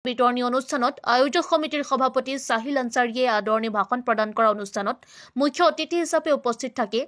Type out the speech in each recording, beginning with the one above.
বিতৰণী অনুষ্ঠানত আয়োজক সমিতিৰ সভাপতি সাহিল আনসাৰীয়ে আদৰণি ভাষণ প্ৰদান কৰা অনুষ্ঠানত মুখ্য অতিথি হিচাপে উপস্থিত থাকি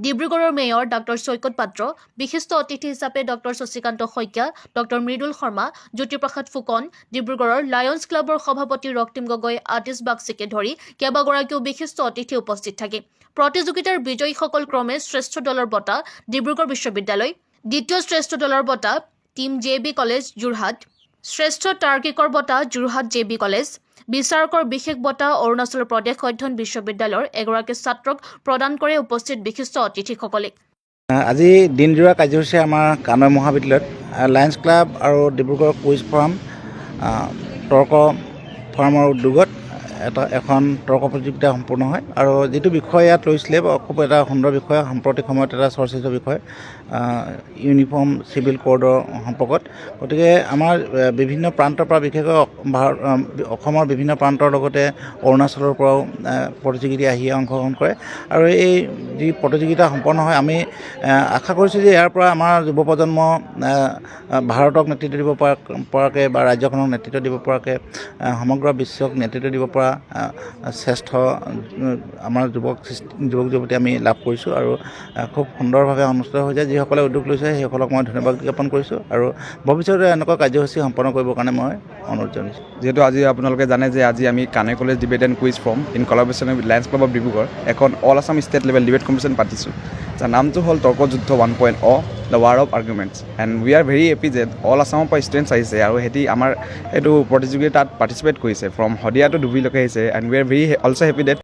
ডিব্ৰুগড়ৰ মেয়ৰ ডক্টৰ সৈকত পাত্ৰ, বিশিষ্ট অতিথি হিচাপে ডক্টৰ শশীকান্ত শইকীয়া, ডক্টৰ মৃদুল শৰ্মা, জ্যোতিপ্ৰসাদ ফুকন, ডিব্ৰুগড়ৰ লায়ন্স ক্লাবৰ সভাপতি ৰক্তিম গগৈ, আতিশ বাগচিকে ধৰি কেইবাগৰাকীও বিশিষ্ট অতিথি উপস্থিত থাকে। প্ৰতিযোগিতাৰ বিজয়ীসকল ক্ৰমে শ্ৰেষ্ঠ দলৰ বঁটা ডিব্ৰুগড় বিশ্ববিদ্যালয়, দ্বিতীয় শ্ৰেষ্ঠ দলৰ বঁটা টিম JB কলেজ যোৰহাট, শ্ৰেষ্ঠ তাৰ্কিকৰ বঁটা যোৰহাট JB কলেজ, বিচাৰকৰ বিশেষ বঁটা অৰুণাচল প্ৰদেশ অধ্যয়ন বিশ্ববিদ্যালয়ৰ এগৰাকী ছাত্ৰক প্ৰদান কৰে উপস্থিত বিশিষ্ট অতিথিসকলে। আজি দিনজোৰা কাৰ্যসূচী আমাৰ কানৈ মহাবিদ্যালয়ত লায়ন্স ক্লাব আৰু ডিব্ৰুগড় কুইজ ফৰাম তৰ্ক ফৰামৰ উদ্যোগত এখন তৰ্ক প্ৰতিযোগিতা সম্পূৰ্ণ হয় আৰু যিটো বিষয় ইয়াত লৈছিলে খুব এটা সুন্দৰ বিষয়, সাম্প্ৰতিক সময়ত এটা চৰ্চিত বিষয় ইউনিফৰ্ম চিভিল কোডৰ সম্পৰ্কত। গতিকে আমাৰ বিভিন্ন প্ৰান্তৰ পৰা বিশেষকৈ অসমৰ বিভিন্ন প্ৰান্তৰ লগতে অৰুণাচলৰ পৰাও প্ৰতিযোগী আহি অংশগ্ৰহণ কৰে আৰু এই যি প্ৰতিযোগিতা সম্পন্ন হয় আমি আশা কৰিছোঁ যে ইয়াৰ পৰা আমাৰ যুৱ প্ৰজন্ম ভাৰতক নেতৃত্ব দিব পৰাকৈ বা ৰাজ্যখনক নেতৃত্ব দিব পৰাকৈ সমগ্ৰ বিশ্বক নেতৃত্ব দিব পৰা শ্ৰেষ্ঠ আমাৰ যুৱক যুৱতী আমি লাভ কৰিছোঁ আৰু খুব সুন্দৰভাৱে অনুষ্ঠিত হৈ যায়। যিসকলে উদ্যোগ লৈছে সেইসকলক মই ধন্যবাদ জ্ঞাপন কৰিছোঁ আৰু ভৱিষ্যতে এনেকুৱা কাৰ্যসূচী সম্পন্ন কৰিবৰ কাৰণে মই অনুৰোধ জনাইছোঁ। যিহেতু আজি আপোনালোকে জানে যে আজি আমি Kanai college debate and quiz forum in collaboration with Lions Club of Dibrugarh এখন all Assam state level debate competition পাতিছোঁ, যাৰ নামটো হ'ল Tarkayuddha 1.0 the war of arguments. And we are very happy যে অল আছামৰ পৰা ষ্টুডেণ্টছ আহিছে আৰু সিহঁতি আমাৰ এইটো প্ৰতিযোগিতাত পাৰ্টিচিপেট কৰিছে ফ্ৰম শদিয়া টু ধুবুৰীলৈকে আহিছে। And we are very also' happy date